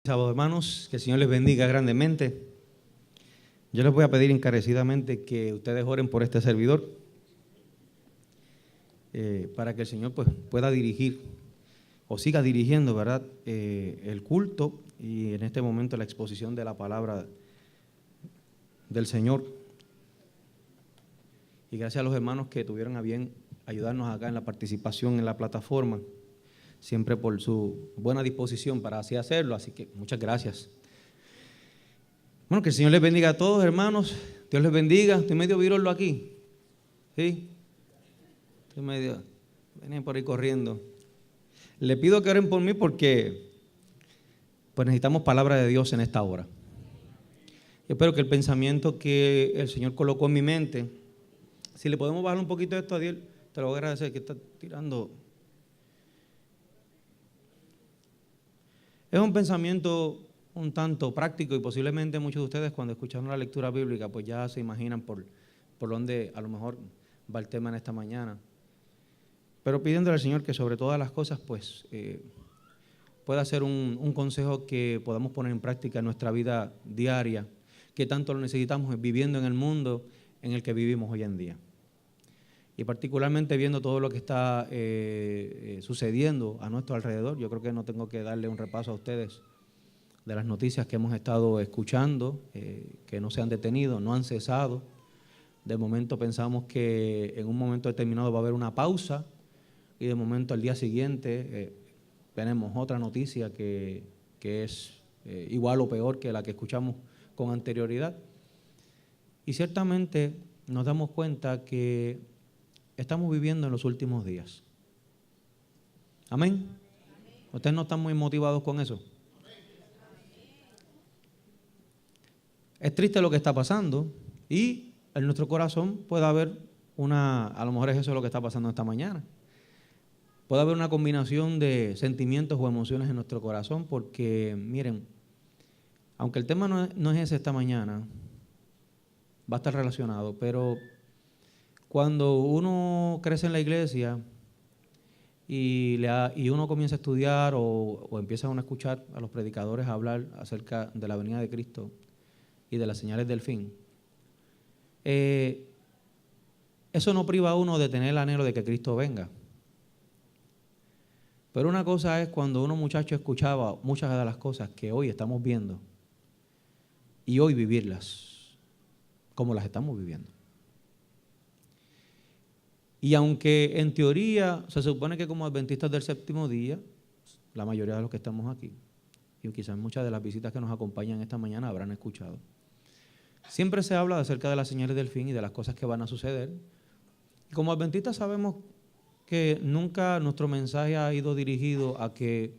Sábado, hermanos, que el Señor les bendiga grandemente. Yo les voy a pedir encarecidamente que ustedes oren por este servidor, para que el Señor pues, pueda dirigir o siga dirigiendo, ¿verdad?, el culto y en este momento la exposición de la palabra del Señor. Y gracias a los hermanos que tuvieron a bien ayudarnos acá en la participación en la plataforma, siempre por su buena disposición para así hacerlo, así que muchas gracias. Bueno, que el Señor les bendiga a todos, hermanos. Dios les bendiga. Estoy medio virolo aquí. ¿Sí? Estoy medio... Venía por ahí corriendo. Le pido que oren por mí porque pues necesitamos palabra de Dios en esta hora. Yo espero que el pensamiento que el Señor colocó en mi mente, si le podemos bajar un poquito de esto a Dios, te lo voy a agradecer, que está tirando. Es un pensamiento un tanto práctico y posiblemente muchos de ustedes cuando escucharon la lectura bíblica pues ya se imaginan por dónde a lo mejor va el tema en esta mañana. Pero pidiéndole al Señor que sobre todas las cosas pues pueda ser un consejo que podamos poner en práctica en nuestra vida diaria, que tanto lo necesitamos viviendo en el mundo en el que vivimos hoy en día. Y particularmente viendo todo lo que está sucediendo a nuestro alrededor, yo creo que no tengo que darle un repaso a ustedes de las noticias que hemos estado escuchando, que no se han detenido, no han cesado. De momento pensamos que en un momento determinado va a haber una pausa y de momento al día siguiente tenemos otra noticia que es igual o peor que la que escuchamos con anterioridad. Y ciertamente nos damos cuenta que estamos viviendo en los últimos días. ¿Amén? ¿Ustedes no están muy motivados con eso? Es triste lo que está pasando y en nuestro corazón puede haber a lo mejor es eso lo que está pasando esta mañana. Puede haber una combinación de sentimientos o emociones en nuestro corazón porque, miren, aunque el tema no es ese esta mañana, va a estar relacionado, pero cuando uno crece en la iglesia y uno comienza a estudiar o empieza a escuchar a los predicadores hablar acerca de la venida de Cristo y de las señales del fin, eso no priva a uno de tener el anhelo de que Cristo venga. Pero una cosa es cuando uno muchacho escuchaba muchas de las cosas que hoy estamos viendo y hoy vivirlas como las estamos viviendo. Y aunque en teoría se supone que como adventistas del séptimo día, la mayoría de los que estamos aquí, y quizás muchas de las visitas que nos acompañan esta mañana habrán escuchado, siempre se habla acerca de las señales del fin y de las cosas que van a suceder. Y como adventistas sabemos que nunca nuestro mensaje ha ido dirigido a que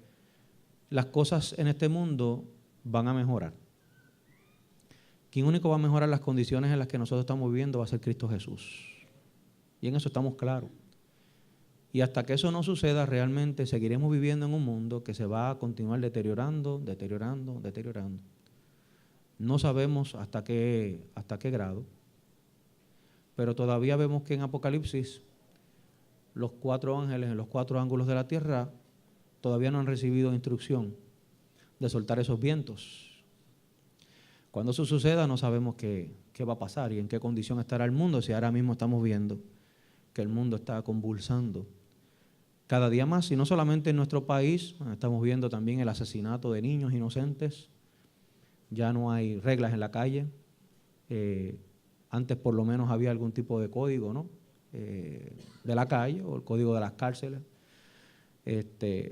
las cosas en este mundo van a mejorar. Quien único va a mejorar las condiciones en las que nosotros estamos viviendo va a ser Cristo Jesús. Y en eso estamos claros. Y hasta que eso no suceda, realmente seguiremos viviendo en un mundo que se va a continuar deteriorando. No sabemos hasta qué grado, pero todavía vemos que en Apocalipsis los 4 ángeles en los 4 ángulos de la tierra todavía no han recibido instrucción de soltar esos vientos. Cuando eso suceda no sabemos qué va a pasar y en qué condición estará el mundo, si ahora mismo estamos viendo que el mundo está convulsando cada día más, y no solamente en nuestro país, estamos viendo también el asesinato de niños inocentes. Ya no hay reglas en la calle. Antes por lo menos había algún tipo de código, ¿no?, de la calle o el código de las cárceles.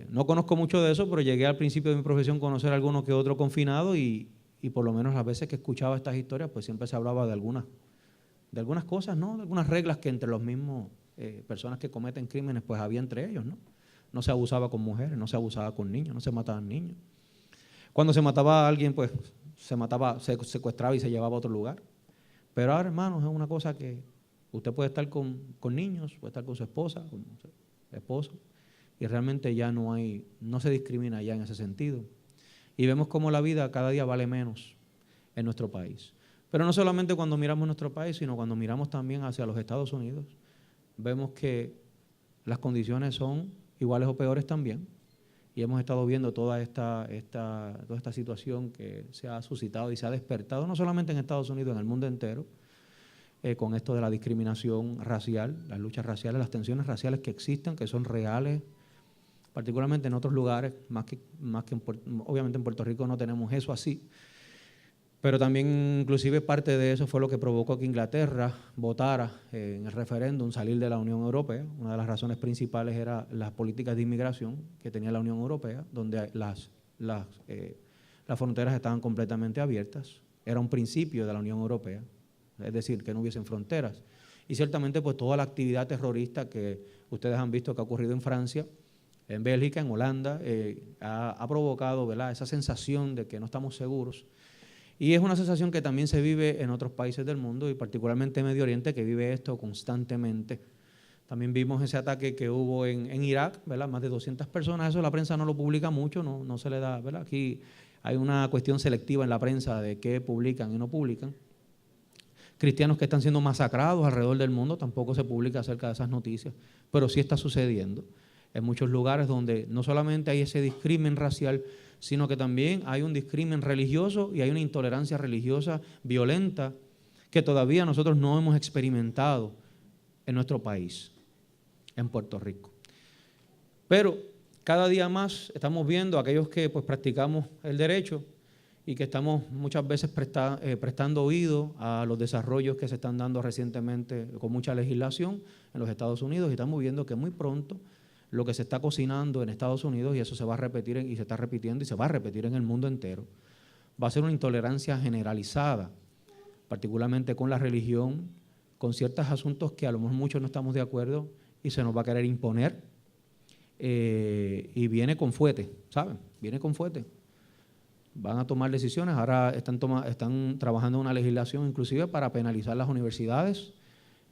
No conozco mucho de eso, pero llegué al principio de mi profesión a conocer a alguno que otro confinado y por lo menos las veces que escuchaba estas historias pues siempre se hablaba de algunas cosas, ¿no?, de algunas reglas que entre los mismos personas que cometen crímenes pues había entre ellos, ¿no? No se abusaba con mujeres, no se abusaba con niños, no se mataban niños. Cuando se mataba a alguien pues se secuestraba y se llevaba a otro lugar. Pero ahora, hermanos, es una cosa que usted puede estar con niños, puede estar con su esposa, con su esposo, y realmente ya no se discrimina ya en ese sentido. Y vemos cómo la vida cada día vale menos en nuestro país. Pero no solamente cuando miramos nuestro país, sino cuando miramos también hacia los Estados Unidos, vemos que las condiciones son iguales o peores también. y hemos estado viendo toda esta situación que se ha suscitado y se ha despertado, no solamente en Estados Unidos, en el mundo entero, con esto de la discriminación racial, las luchas raciales, las tensiones raciales que existen, que son reales, particularmente en otros lugares, obviamente en Puerto Rico no tenemos eso así, pero también inclusive parte de eso fue lo que provocó que Inglaterra votara en el referéndum salir de la Unión Europea. Una de las razones principales era las políticas de inmigración que tenía la Unión Europea, donde las fronteras estaban completamente abiertas. Era un principio de la Unión Europea, es decir, que no hubiesen fronteras. Y ciertamente pues toda la actividad terrorista que ustedes han visto que ha ocurrido en Francia, en Bélgica, en Holanda, ha provocado, ¿verdad?, esa sensación de que no estamos seguros. Y es una sensación que también se vive en otros países del mundo y particularmente en Medio Oriente, que vive esto constantemente. También vimos ese ataque que hubo en Irak, ¿verdad?, más de 200 personas. Eso la prensa no lo publica mucho, no se le da, ¿verdad? Aquí hay una cuestión selectiva en la prensa de qué publican y no publican. Cristianos que están siendo masacrados alrededor del mundo, tampoco se publica acerca de esas noticias, pero sí está sucediendo en muchos lugares donde no solamente hay ese discrimen racial, sino que también hay un discrimen religioso y hay una intolerancia religiosa violenta que todavía nosotros no hemos experimentado en nuestro país, en Puerto Rico. Pero cada día más estamos viendo a aquellos que pues practicamos el derecho y que estamos muchas veces prestando oído a los desarrollos que se están dando recientemente con mucha legislación en los Estados Unidos, y estamos viendo que muy pronto lo que se está cocinando en Estados Unidos, y eso se va a repetir y se está repitiendo y se va a repetir en el mundo entero, va a ser una intolerancia generalizada, particularmente con la religión, con ciertos asuntos que a lo mejor muchos no estamos de acuerdo y se nos va a querer imponer, y viene con fuete, ¿saben? Viene con fuete. Van a tomar decisiones, ahora están trabajando en una legislación inclusive para penalizar las universidades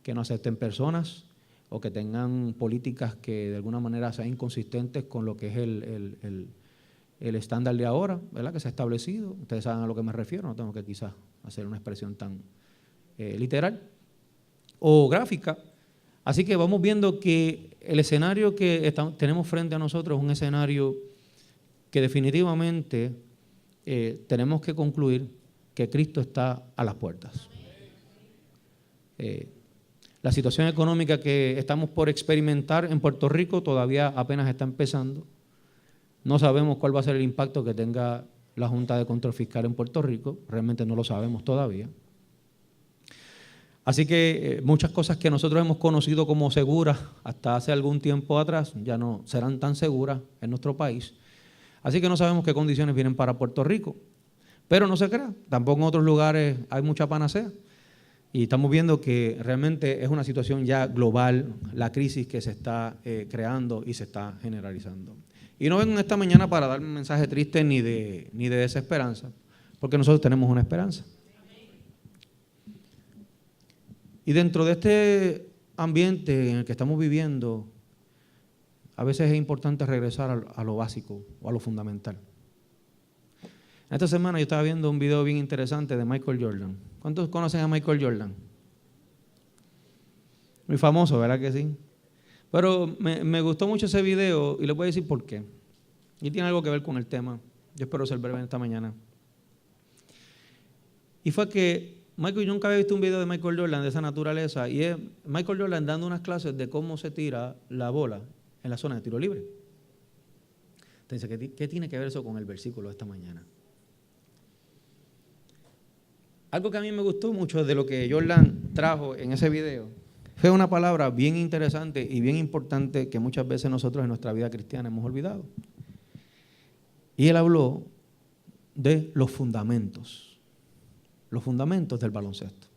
que no acepten personas o que tengan políticas que de alguna manera sean inconsistentes con lo que es el estándar de ahora, ¿verdad?, que se ha establecido. Ustedes saben a lo que me refiero, no tengo que quizás hacer una expresión tan literal o gráfica. Así que vamos viendo que el escenario que tenemos frente a nosotros es un escenario que definitivamente tenemos que concluir que Cristo está a las puertas. La situación económica que estamos por experimentar en Puerto Rico todavía apenas está empezando. No sabemos cuál va a ser el impacto que tenga la Junta de Control Fiscal en Puerto Rico, realmente no lo sabemos todavía. Así que muchas cosas que nosotros hemos conocido como seguras hasta hace algún tiempo atrás ya no serán tan seguras en nuestro país. Así que no sabemos qué condiciones vienen para Puerto Rico. Pero no se crea, tampoco en otros lugares hay mucha panacea. Y estamos viendo que realmente es una situación ya global, la crisis que se está creando y se está generalizando. Y no vengo esta mañana para dar un mensaje triste ni de desesperanza, porque nosotros tenemos una esperanza. Y dentro de este ambiente en el que estamos viviendo, a veces es importante regresar a lo básico o a lo fundamental. Esta semana yo estaba viendo un video bien interesante de Michael Jordan. ¿Cuántos conocen a Michael Jordan? Muy famoso, ¿verdad que sí? Pero me gustó mucho ese video y les voy a decir por qué. Y tiene algo que ver con el tema. Yo espero ser breve esta mañana. Y fue que yo nunca había visto un video de Michael Jordan de esa naturaleza, y es Michael Jordan dando unas clases de cómo se tira la bola en la zona de tiro libre. Entonces, ¿qué tiene que ver eso con el versículo de esta mañana? Algo que a mí me gustó mucho de lo que Jordan trajo en ese video fue una palabra bien interesante y bien importante que muchas veces nosotros en nuestra vida cristiana hemos olvidado. Y él habló de los fundamentos del baloncesto,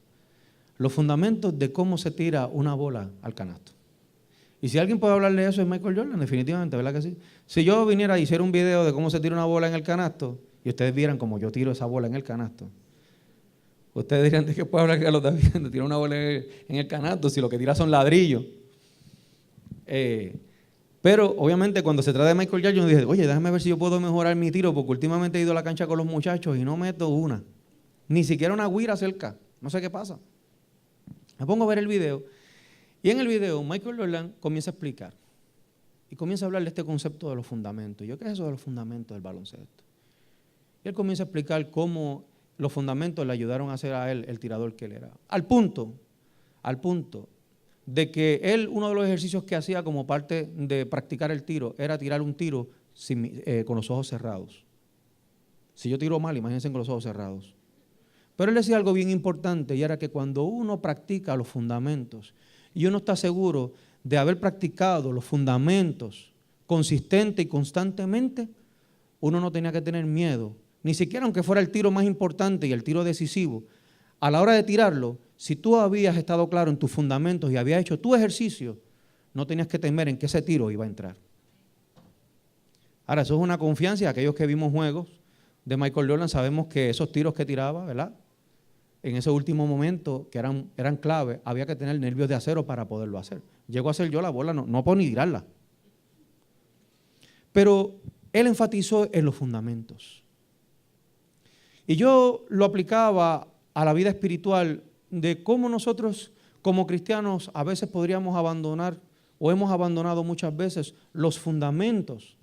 los fundamentos de cómo se tira una bola al canasto. Y si alguien puede hablarle de eso es Michael Jordan, definitivamente, ¿verdad que sí? Si yo viniera y hiciera un video de cómo se tira una bola en el canasto y ustedes vieran cómo yo tiro esa bola en el canasto, ustedes dirían, ¿de qué puede hablar que lo está viendo? Tira una bola en el canasto si lo que tira son ladrillos. Pero obviamente cuando se trata de Michael Jordan, yo dije, oye, déjame ver si yo puedo mejorar mi tiro, porque últimamente he ido a la cancha con los muchachos y no meto una. Ni siquiera una guira cerca. No sé qué pasa. Me pongo a ver el video. Y en el video Michael Jordan comienza a explicar y comienza a hablar de este concepto de los fundamentos. ¿Qué es eso de los fundamentos del baloncesto? Y él comienza a explicar cómo los fundamentos le ayudaron a hacer a él el tirador que él era. Al punto de que él, uno de los ejercicios que hacía como parte de practicar el tiro, era tirar un tiro con los ojos cerrados. Si yo tiro mal, imagínense con los ojos cerrados. Pero él decía algo bien importante, y era que cuando uno practica los fundamentos y uno está seguro de haber practicado los fundamentos consistente y constantemente, uno no tenía que tener miedo, ni siquiera aunque fuera el tiro más importante y el tiro decisivo. A la hora de tirarlo, si tú habías estado claro en tus fundamentos y habías hecho tu ejercicio, no tenías que temer en que ese tiro iba a entrar. Ahora, eso es una confianza, y aquellos que vimos juegos de Michael Jordan sabemos que esos tiros que tiraba, ¿verdad?, en ese último momento, que eran clave, había que tener nervios de acero para poderlo hacer. Llego a hacer yo la bola, no puedo ni tirarla. Pero él enfatizó en los fundamentos. Y yo lo aplicaba a la vida espiritual de cómo nosotros como cristianos a veces podríamos abandonar, o hemos abandonado muchas veces, los fundamentos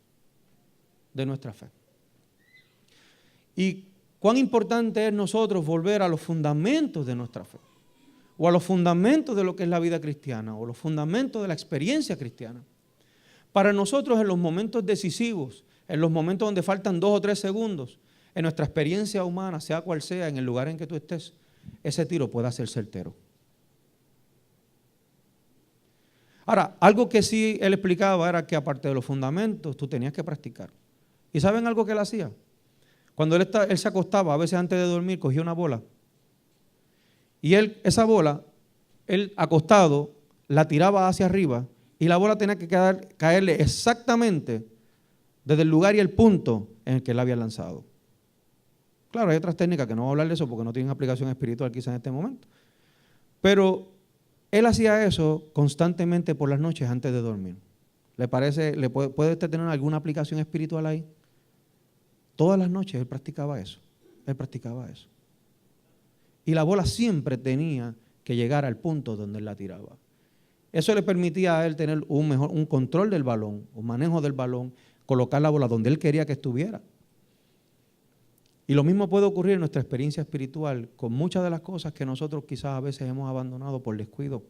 de nuestra fe. Y cuán importante es nosotros volver a los fundamentos de nuestra fe, o a los fundamentos de lo que es la vida cristiana, o los fundamentos de la experiencia cristiana. Para nosotros, en los momentos decisivos, en los momentos donde faltan 2 o 3 segundos, en nuestra experiencia humana, sea cual sea, en el lugar en que tú estés, ese tiro pueda ser certero. Ahora, algo que sí él explicaba era que aparte de los fundamentos, tú tenías que practicar. ¿Y saben algo que él hacía? Cuando él se acostaba, a veces antes de dormir, cogía una bola. Y esa bola, él acostado, la tiraba hacia arriba, y la bola tenía que caerle exactamente desde el lugar y el punto en el que él la había lanzado. Claro, hay otras técnicas que no voy a hablar de eso porque no tienen aplicación espiritual quizás en este momento. Pero él hacía eso constantemente por las noches antes de dormir. ¿Le parece, puede usted tener alguna aplicación espiritual ahí? Todas las noches él practicaba eso. Y la bola siempre tenía que llegar al punto donde él la tiraba. Eso le permitía a él tener un control del balón, un manejo del balón, colocar la bola donde él quería que estuviera. Y lo mismo puede ocurrir en nuestra experiencia espiritual con muchas de las cosas que nosotros quizás a veces hemos abandonado por descuido.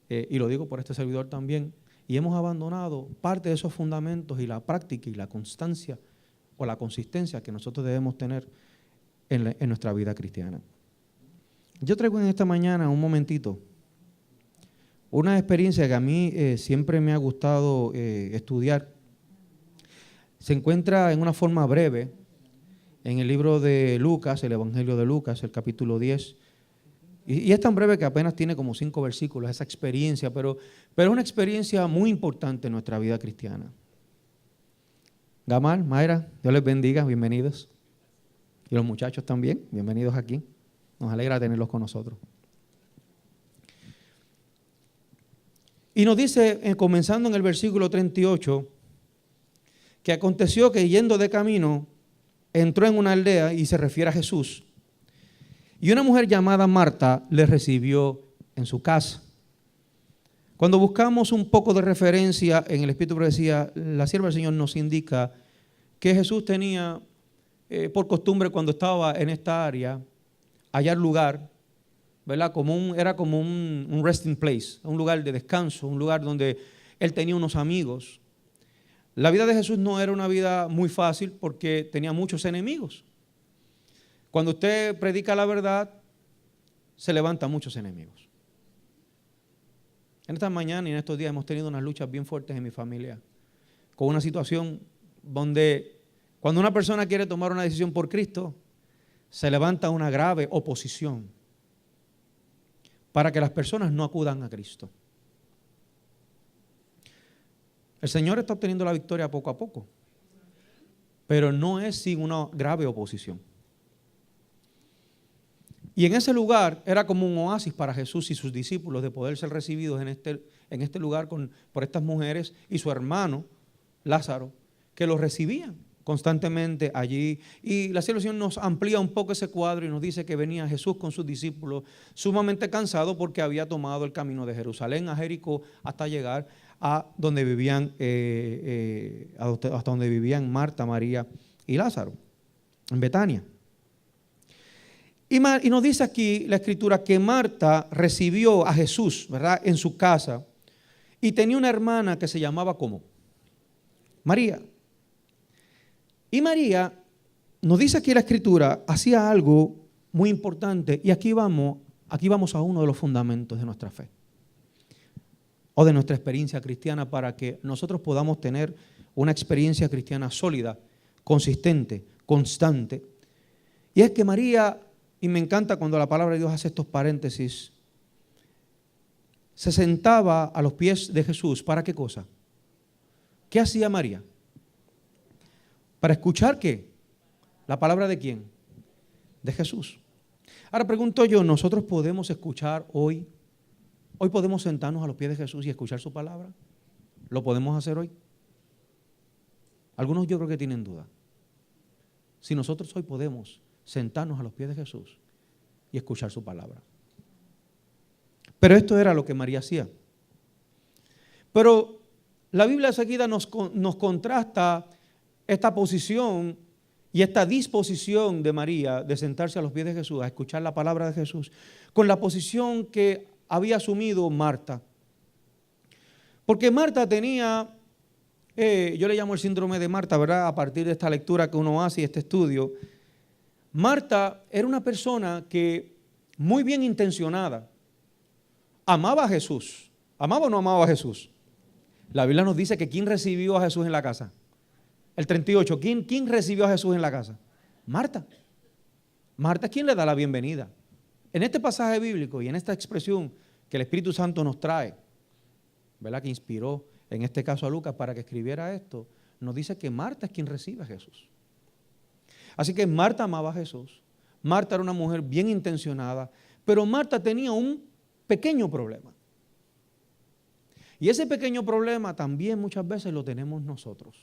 Y lo digo por este servidor también. Y hemos abandonado parte de esos fundamentos y la práctica y la constancia o la consistencia que nosotros debemos tener en nuestra vida cristiana. Yo traigo en esta mañana un momentito una experiencia que a mí siempre me ha gustado estudiar. Se encuentra en una forma breve en el libro de Lucas, el Evangelio de Lucas, el capítulo 10. Y es tan breve que apenas tiene como 5 versículos esa experiencia, pero es una experiencia muy importante en nuestra vida cristiana. Gamal, Mayra, Dios les bendiga, bienvenidos. Y los muchachos también, bienvenidos aquí. Nos alegra tenerlos con nosotros. Y nos dice, comenzando en el versículo 38, que aconteció que yendo de camino, entró en una aldea y se refiere a Jesús. Y una mujer llamada Marta le recibió en su casa. Cuando buscamos un poco de referencia en el Espíritu de Profecía, la sierva del Señor nos indica que Jesús tenía por costumbre cuando estaba en esta área, hallar lugar, ¿verdad? Era como un resting place, un lugar de descanso, un lugar donde él tenía unos amigos. La vida de Jesús no era una vida muy fácil porque tenía muchos enemigos. Cuando usted predica la verdad, se levantan muchos enemigos. En esta mañana y en estos días hemos tenido unas luchas bien fuertes en mi familia, con una situación donde cuando una persona quiere tomar una decisión por Cristo, se levanta una grave oposición para que las personas no acudan a Cristo. El Señor está obteniendo la victoria poco a poco, pero no es sin una grave oposición. Y en ese lugar era como un oasis para Jesús y sus discípulos de poder ser recibidos en este lugar por estas mujeres y su hermano Lázaro, que los recibían constantemente allí. Y la sierva del Señor nos amplía un poco ese cuadro y nos dice que venía Jesús con sus discípulos sumamente cansado porque había tomado el camino de Jerusalén a Jericó hasta llegar hasta donde vivían Marta, María y Lázaro, en Betania. Y nos dice aquí la Escritura que Marta recibió a Jesús, ¿verdad?, en su casa, y tenía una hermana que se llamaba ¿cómo? María. Y María, nos dice aquí la Escritura, hacía algo muy importante, y aquí vamos a uno de los fundamentos de nuestra fe o de nuestra experiencia cristiana, para que nosotros podamos tener una experiencia cristiana sólida, consistente, constante. Y es que María, y me encanta cuando la palabra de Dios hace estos paréntesis, se sentaba a los pies de Jesús. ¿Para qué cosa? ¿Qué hacía María? ¿Para escuchar qué? ¿La palabra de quién? De Jesús. Ahora pregunto yo, ¿nosotros podemos escuchar hoy? ¿Hoy podemos sentarnos a los pies de Jesús y escuchar su palabra? ¿Lo podemos hacer hoy? Algunos yo creo que tienen duda. Si nosotros hoy podemos sentarnos a los pies de Jesús y escuchar su palabra. Pero esto era lo que María hacía. Pero la Biblia enseguida nos contrasta esta posición y esta disposición de María de sentarse a los pies de Jesús, a escuchar la palabra de Jesús, con la posición que había asumido Marta. Porque Marta tenía, yo le llamo el síndrome de Marta, ¿verdad?, a partir de esta lectura que uno hace y este estudio. Marta era una persona que, muy bien intencionada, amaba a Jesús. ¿Amaba o no amaba a Jesús? La Biblia nos dice que ¿quién recibió a Jesús en la casa? El 38, ¿quién recibió a Jesús en la casa? Marta. Marta es quien le da la bienvenida. En este pasaje bíblico y en esta expresión que el Espíritu Santo nos trae, ¿verdad?, que inspiró en este caso a Lucas para que escribiera esto, nos dice que Marta es quien recibe a Jesús. Así que Marta amaba a Jesús. Marta era una mujer bien intencionada, pero Marta tenía un pequeño problema. Y ese pequeño problema también muchas veces lo tenemos nosotros.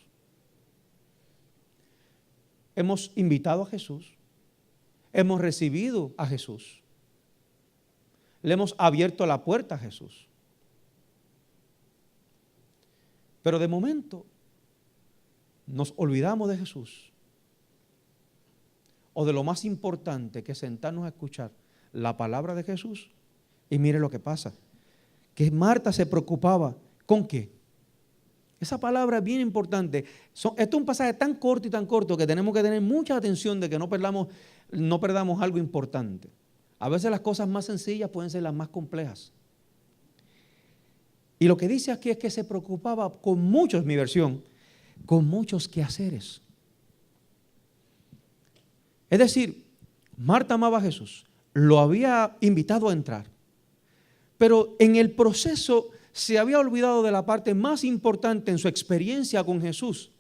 Hemos invitado a Jesús, hemos recibido a Jesús, le hemos abierto la puerta a Jesús. Pero de momento nos olvidamos de Jesús o de lo más importante, que es sentarnos a escuchar la palabra de Jesús. Y mire lo que pasa, que Marta se preocupaba ¿con qué? Esa palabra es bien importante. Esto es un pasaje tan corto y tan corto que tenemos que tener mucha atención de que no perdamos algo importante. A veces las cosas más sencillas pueden ser las más complejas. Y lo que dice aquí es que se preocupaba con muchos, mi versión, con muchos quehaceres. Es decir, Marta amaba a Jesús, lo había invitado a entrar, pero en el proceso se había olvidado de la parte más importante en su experiencia con Jesús.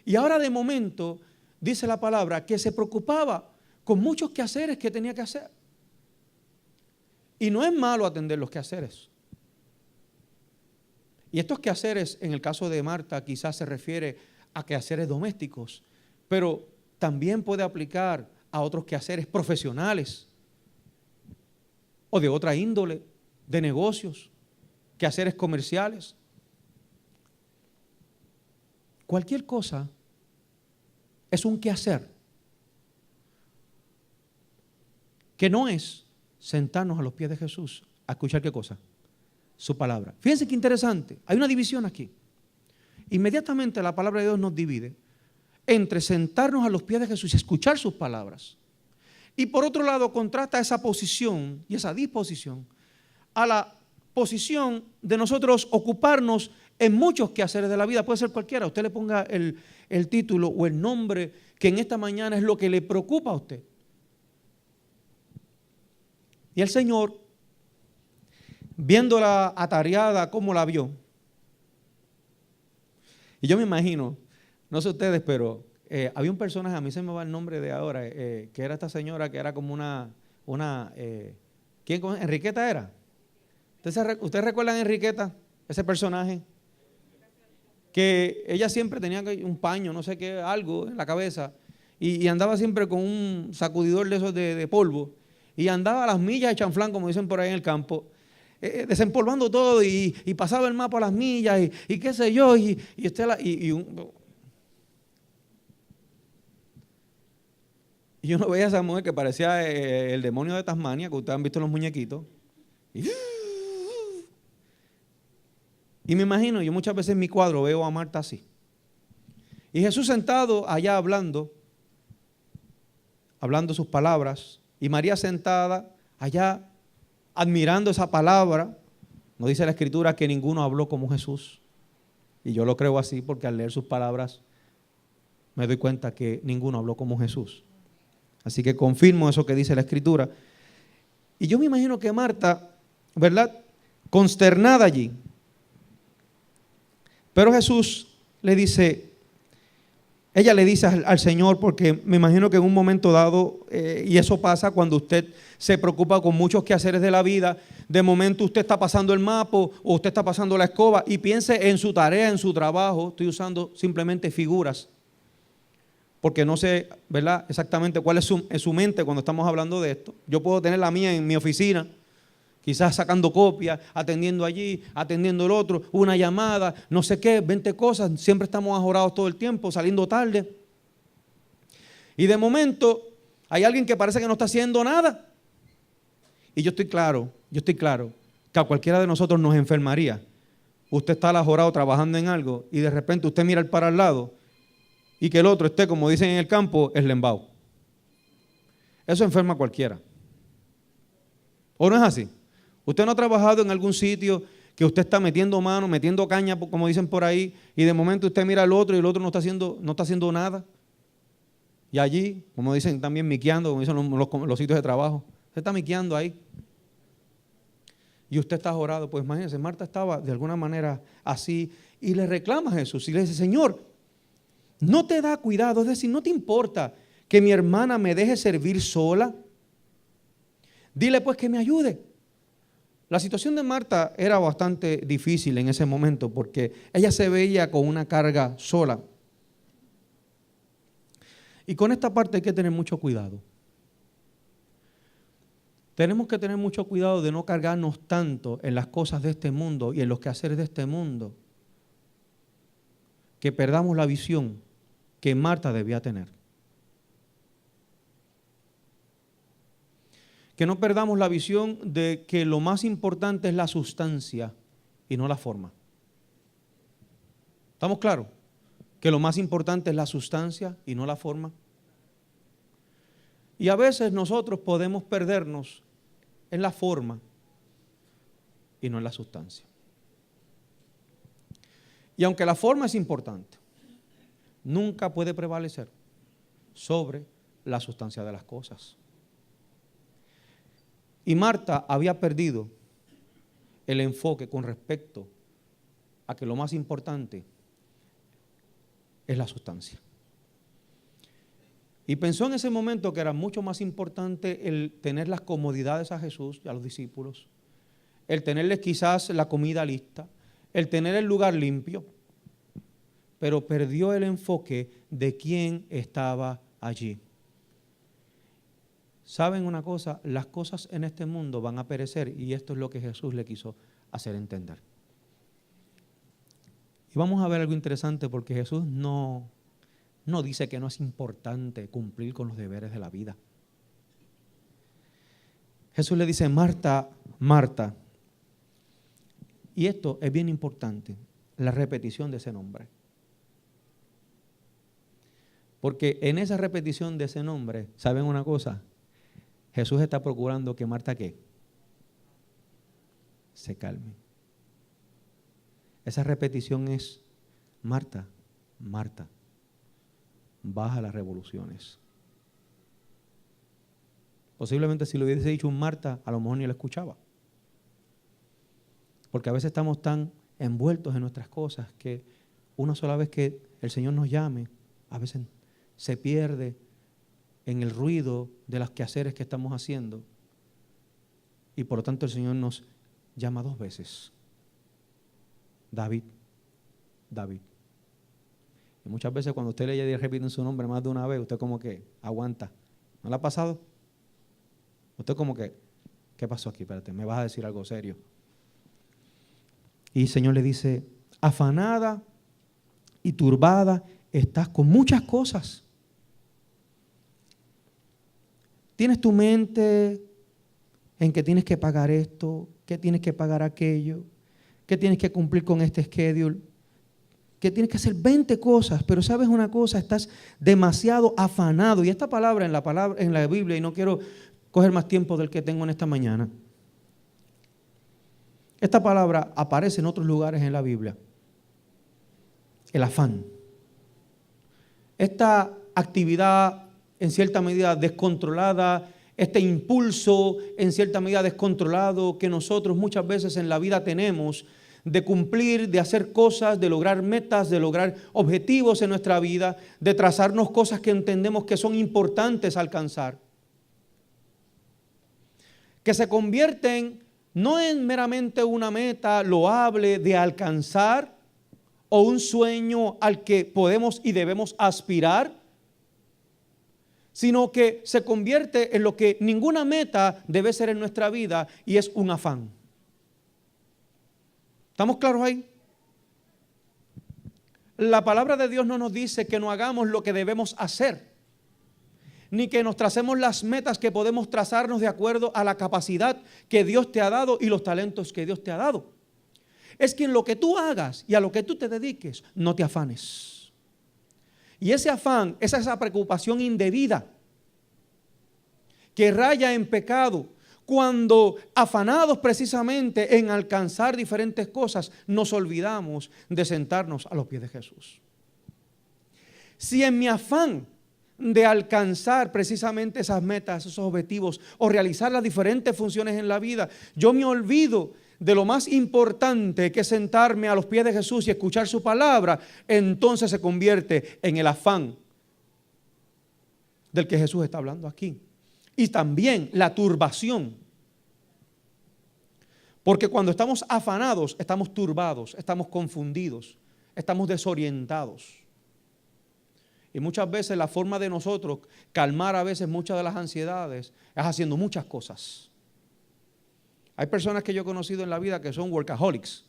Y ahora de momento, dice la palabra, que se preocupaba con muchos quehaceres que tenía que hacer. Y no es malo atender los quehaceres. Y estos quehaceres, en el caso de Marta, quizás se refiere a quehaceres domésticos, pero también puede aplicar a otros quehaceres profesionales o de otra índole, de negocios, quehaceres comerciales. Cualquier cosa es un quehacer que no es sentarnos a los pies de Jesús a escuchar ¿qué cosa? Su palabra. Fíjense qué interesante, hay una división aquí. Inmediatamente la palabra de Dios nos divide entre sentarnos a los pies de Jesús y escuchar sus palabras. Y por otro lado contrasta esa posición y esa disposición a la posición de nosotros ocuparnos en muchos quehaceres de la vida. Puede ser cualquiera, usted le ponga el título o el nombre que en esta mañana es lo que le preocupa a usted. Y el Señor, viéndola atareada como la vio, y yo me imagino, no sé ustedes, pero había un personaje, a mí se me va el nombre de ahora, que era esta señora que era como ¿quién? ¿Enriqueta era? ¿Ustedes recuerdan a Enriqueta? Ese personaje que ella siempre tenía un paño, no sé qué, algo en la cabeza, y andaba siempre con un sacudidor de esos de polvo, y andaba a las millas de chanflán, como dicen por ahí en el campo, desempolvando todo y pasaba el mapa a las millas y qué sé yo. Y uno veía a esa mujer que parecía el demonio de Tasmania, que ustedes han visto en los muñequitos. Y me imagino, yo muchas veces en mi cuadro veo a Marta así. Y Jesús sentado allá hablando sus palabras, y María sentada allá admirando esa palabra. No dice la Escritura que ninguno habló como Jesús. Y yo lo creo así porque al leer sus palabras me doy cuenta que ninguno habló como Jesús. Así que confirmo eso que dice la Escritura. Y yo me imagino que Marta, ¿verdad?, consternada allí. Pero Jesús le dice, ella le dice al Señor, porque me imagino que en un momento dado, y eso pasa cuando usted se preocupa con muchos quehaceres de la vida, de momento usted está pasando el mapa o usted está pasando la escoba y piense en su tarea, en su trabajo. Estoy usando simplemente figuras, porque no sé, ¿verdad?, exactamente cuál es su mente cuando estamos hablando de esto. Yo puedo tener la mía en mi oficina, quizás sacando copias, atendiendo allí, atendiendo el otro, una llamada, no sé qué, 20 cosas. Siempre estamos ajorados todo el tiempo, saliendo tarde. Y de momento hay alguien que parece que no está haciendo nada. Y yo estoy claro que a cualquiera de nosotros nos enfermaría. Usted está ajorado trabajando en algo y de repente usted mira para al lado y que el otro esté, como dicen en el campo, eslembao. Eso enferma a cualquiera. ¿O no es así? Usted no ha trabajado en algún sitio que usted está metiendo mano, metiendo caña, como dicen por ahí, y de momento usted mira al otro y el otro no está haciendo nada. Y allí, como dicen también, miqueando, como dicen los sitios de trabajo, usted está miqueando ahí. Y usted está orado. Pues imagínense, Marta estaba de alguna manera así y le reclama a Jesús y le dice, Señor, ¿no te da cuidado? Es decir, ¿no te importa que mi hermana me deje servir sola? Dile pues que me ayude. La situación de Marta era bastante difícil en ese momento porque ella se veía con una carga sola. Y con esta parte hay que tener mucho cuidado. Tenemos que tener mucho cuidado de no cargarnos tanto en las cosas de este mundo y en los quehaceres de este mundo, que perdamos la visión que Marta debía tener. Que no perdamos la visión de que lo más importante es la sustancia y no la forma. ¿Estamos claros? Que lo más importante es la sustancia y no la forma. Y a veces nosotros podemos perdernos en la forma y no en la sustancia. Y aunque la forma es importante, nunca puede prevalecer sobre la sustancia de las cosas. Y Marta había perdido el enfoque con respecto a que lo más importante es la sustancia. Y pensó en ese momento que era mucho más importante el tener las comodidades a Jesús y a los discípulos, el tenerles quizás la comida lista, el tener el lugar limpio, pero perdió el enfoque de quién estaba allí. ¿Saben una cosa? Las cosas en este mundo van a perecer y esto es lo que Jesús le quiso hacer entender. Y vamos a ver algo interesante porque Jesús no dice que no es importante cumplir con los deberes de la vida. Jesús le dice, Marta, Marta. Y esto es bien importante, la repetición de ese nombre. Porque en esa repetición de ese nombre, ¿saben una cosa? Jesús está procurando que Marta, ¿qué? Se calme. Esa repetición es, Marta, Marta, baja las revoluciones. Posiblemente si lo hubiese dicho un Marta, a lo mejor ni lo escuchaba. Porque a veces estamos tan envueltos en nuestras cosas que una sola vez que el Señor nos llame, a veces se pierde en el ruido de los quehaceres que estamos haciendo. Y por lo tanto el Señor nos llama 2 veces. David, David. Y muchas veces cuando usted le repite su nombre más de una vez, usted como que aguanta. ¿No le ha pasado? Usted como que, ¿qué pasó aquí? Espérate, me vas a decir algo serio. Y el Señor le dice, afanada y turbada estás con muchas cosas. Tienes tu mente en que tienes que pagar esto, que tienes que pagar aquello, que tienes que cumplir con este schedule, que tienes que hacer 20 cosas, pero sabes una cosa, estás demasiado afanado. Y esta palabra en la Biblia, y no quiero coger más tiempo del que tengo en esta mañana, esta palabra aparece en otros lugares en la Biblia. El afán. Esta actividad en cierta medida descontrolada, este impulso en cierta medida descontrolado que nosotros muchas veces en la vida tenemos de cumplir, de hacer cosas, de lograr metas, de lograr objetivos en nuestra vida, de trazarnos cosas que entendemos que son importantes alcanzar, que se convierten no en meramente una meta loable de alcanzar o un sueño al que podemos y debemos aspirar, sino que se convierte en lo que ninguna meta debe ser en nuestra vida, y es un afán. ¿Estamos claros ahí? La palabra de Dios no nos dice que no hagamos lo que debemos hacer, ni que nos tracemos las metas que podemos trazarnos de acuerdo a la capacidad que Dios te ha dado y los talentos que Dios te ha dado. Es que en lo que tú hagas y a lo que tú te dediques, no te afanes. Y ese afán es esa preocupación indebida que raya en pecado, cuando afanados precisamente en alcanzar diferentes cosas, nos olvidamos de sentarnos a los pies de Jesús. Si en mi afán de alcanzar precisamente esas metas, esos objetivos, o realizar las diferentes funciones en la vida, yo me olvido de lo más importante, que es sentarme a los pies de Jesús y escuchar su palabra, entonces se convierte en el afán del que Jesús está hablando aquí. Y también la turbación. Porque cuando estamos afanados, estamos turbados, estamos confundidos, estamos desorientados. Y muchas veces la forma de nosotros calmar a veces muchas de las ansiedades es haciendo muchas cosas. Hay personas que yo he conocido en la vida que son workaholics.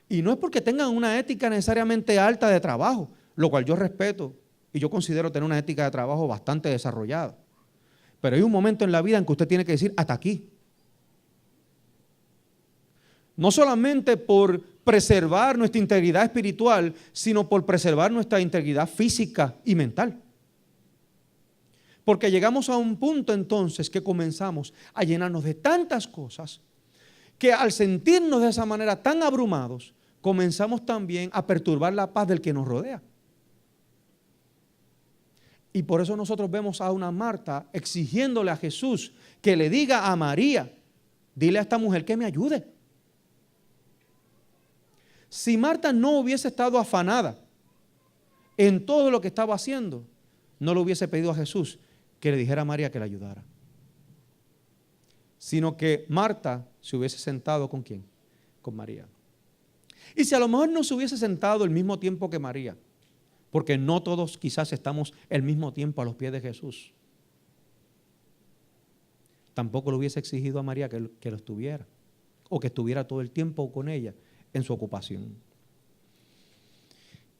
Y no es porque tengan una ética necesariamente alta de trabajo, lo cual yo respeto y yo considero tener una ética de trabajo bastante desarrollada. Pero hay un momento en la vida en que usted tiene que decir hasta aquí. No solamente por preservar nuestra integridad espiritual, sino por preservar nuestra integridad física y mental. Porque llegamos a un punto entonces que comenzamos a llenarnos de tantas cosas que al sentirnos de esa manera tan abrumados, comenzamos también a perturbar la paz del que nos rodea. Y por eso nosotros vemos a una Marta exigiéndole a Jesús que le diga a María, dile a esta mujer que me ayude. Si Marta no hubiese estado afanada en todo lo que estaba haciendo, no le hubiese pedido a Jesús que le dijera a María que le ayudara. Sino que Marta se hubiese sentado ¿con quién? Con María. Y si a lo mejor no se hubiese sentado el mismo tiempo que María, porque no todos quizás estamos el mismo tiempo a los pies de Jesús, tampoco le hubiese exigido a María que lo estuviera, o que estuviera todo el tiempo con ella en su ocupación.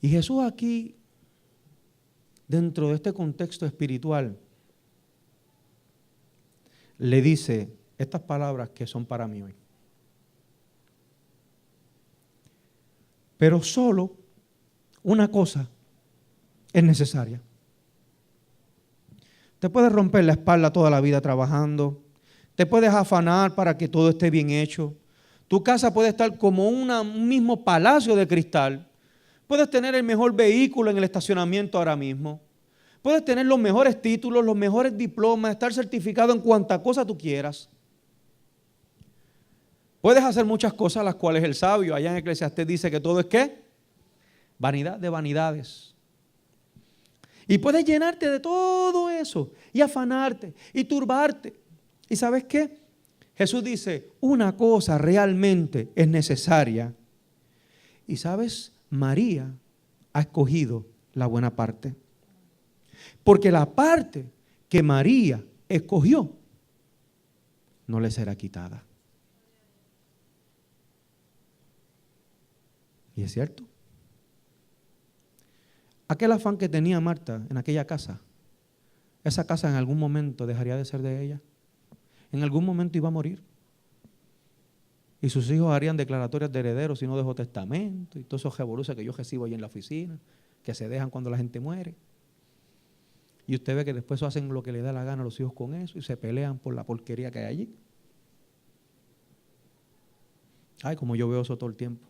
Y Jesús aquí, dentro de este contexto espiritual, le dice estas palabras que son para mí hoy. Pero solo una cosa es necesaria. Te puedes romper la espalda toda la vida trabajando, te puedes afanar para que todo esté bien hecho. Tu casa puede estar como un mismo palacio de cristal. Puedes tener el mejor vehículo en el estacionamiento ahora mismo. Puedes tener los mejores títulos, los mejores diplomas, estar certificado en cuanta cosa tú quieras. Puedes hacer muchas cosas las cuales el sabio allá en Eclesiastés dice que todo es ¿qué? Vanidad de vanidades. Y puedes llenarte de todo eso y afanarte y turbarte. ¿Y sabes qué? Jesús dice, una cosa realmente es necesaria. Y sabes, María ha escogido la buena parte. Porque la parte que María escogió no le será quitada. Y es cierto. Aquel afán que tenía Marta en aquella casa, esa casa en algún momento dejaría de ser de ella. En algún momento iba a morir. Y sus hijos harían declaratorias de herederos si no dejó testamento y todos esos revoluciones que yo recibo ahí en la oficina, que se dejan cuando la gente muere. Y usted ve que después hacen lo que le da la gana a los hijos con eso y se pelean por la porquería que hay allí. Ay, como yo veo eso todo el tiempo.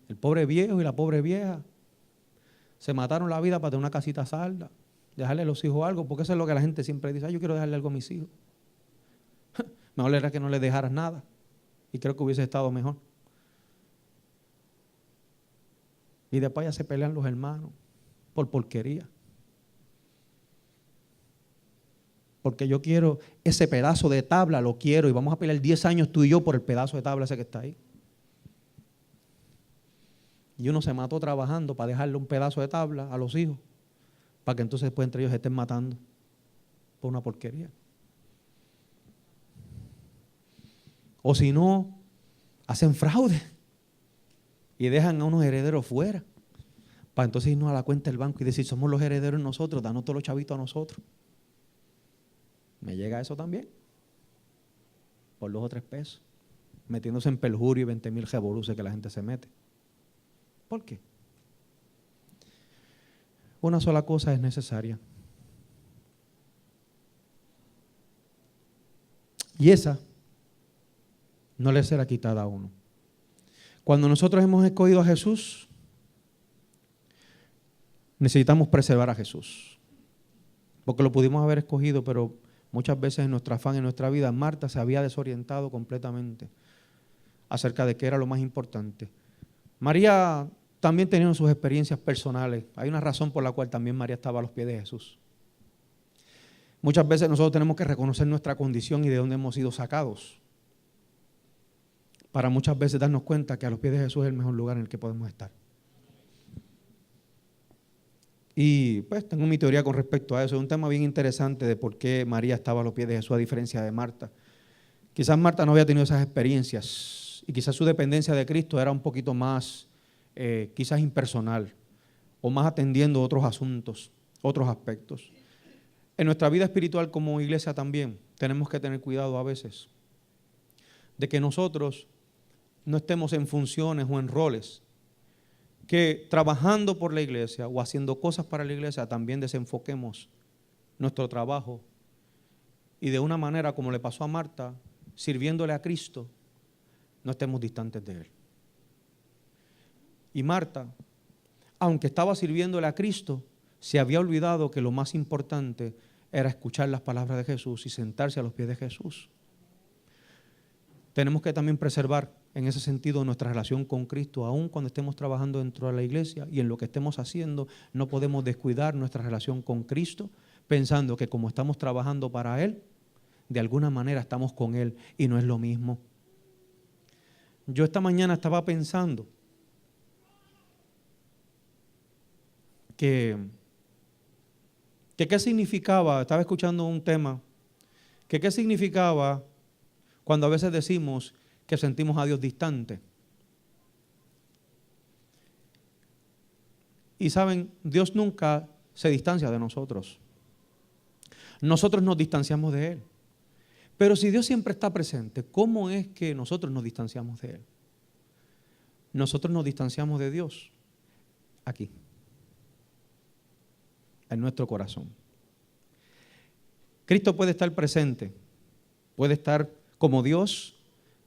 El pobre viejo y la pobre vieja se mataron la vida para tener una casita salda, dejarle a los hijos algo, porque eso es lo que la gente siempre dice. Ay, yo quiero dejarle algo a mis hijos. Mejor era que no les dejaras nada y creo que hubiese estado mejor. Y después ya se pelean los hermanos por porquería. Porque yo quiero ese pedazo de tabla, lo quiero, y vamos a pelear 10 años tú y yo por el pedazo de tabla ese que está ahí. Y uno se mató trabajando para dejarle un pedazo de tabla a los hijos, para que entonces después entre ellos se estén matando por una porquería. O si no, hacen fraude y dejan a unos herederos fuera, para entonces irnos a la cuenta del banco y decir, somos los herederos nosotros, danos todos los chavitos a nosotros. Me llega eso también, por 2 o 3 pesos, metiéndose en perjurio y 20,000 revoluciones que la gente se mete. ¿Por qué? Una sola cosa es necesaria. Y esa no le será quitada a uno. Cuando nosotros hemos escogido a Jesús, necesitamos preservar a Jesús. Porque lo pudimos haber escogido, pero muchas veces en nuestro afán, en nuestra vida, Marta se había desorientado completamente acerca de qué era lo más importante. María también tenía sus experiencias personales. Hay una razón por la cual también María estaba a los pies de Jesús. Muchas veces nosotros tenemos que reconocer nuestra condición y de dónde hemos sido sacados, para muchas veces darnos cuenta que a los pies de Jesús es el mejor lugar en el que podemos estar. Y pues tengo mi teoría con respecto a eso. Es un tema bien interesante de por qué María estaba a los pies de Jesús a diferencia de Marta. Quizás Marta no había tenido esas experiencias y quizás su dependencia de Cristo era un poquito más, quizás impersonal, o más atendiendo otros asuntos, otros aspectos. En nuestra vida espiritual como iglesia también tenemos que tener cuidado a veces de que nosotros no estemos en funciones o en roles, que trabajando por la iglesia o haciendo cosas para la iglesia también desenfoquemos nuestro trabajo y de una manera como le pasó a Marta, sirviéndole a Cristo, no estemos distantes de Él. Y Marta, aunque estaba sirviéndole a Cristo, se había olvidado que lo más importante era escuchar las palabras de Jesús y sentarse a los pies de Jesús. Tenemos que también preservar en ese sentido nuestra relación con Cristo, aun cuando estemos trabajando dentro de la iglesia y en lo que estemos haciendo, no podemos descuidar nuestra relación con Cristo, pensando que como estamos trabajando para Él, de alguna manera estamos con Él y no es lo mismo. Yo esta mañana estaba pensando que qué significaba, estaba escuchando un tema, que qué significaba cuando a veces decimos que sentimos a Dios distante. Y saben, Dios nunca se distancia de nosotros. Nosotros nos distanciamos de Él. Pero si Dios siempre está presente, ¿cómo es que nosotros nos distanciamos de Él? Nosotros nos distanciamos de Dios aquí, en nuestro corazón. Cristo puede estar presente, puede estar como Dios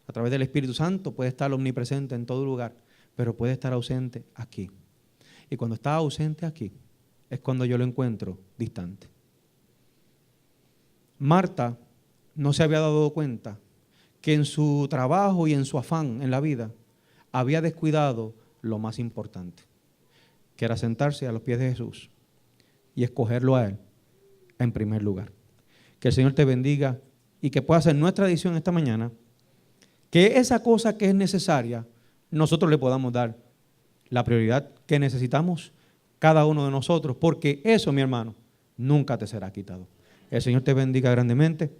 a través del Espíritu Santo, puede estar omnipresente en todo lugar, pero puede estar ausente aquí. Y cuando está ausente aquí, es cuando yo lo encuentro distante. Marta no se había dado cuenta que en su trabajo y en su afán en la vida había descuidado lo más importante, que era sentarse a los pies de Jesús y escogerlo a Él en primer lugar. Que el Señor te bendiga y que pueda ser nuestra decisión esta mañana, que esa cosa que es necesaria, nosotros le podamos dar la prioridad que necesitamos cada uno de nosotros, porque eso, mi hermano, nunca te será quitado. El Señor te bendiga grandemente.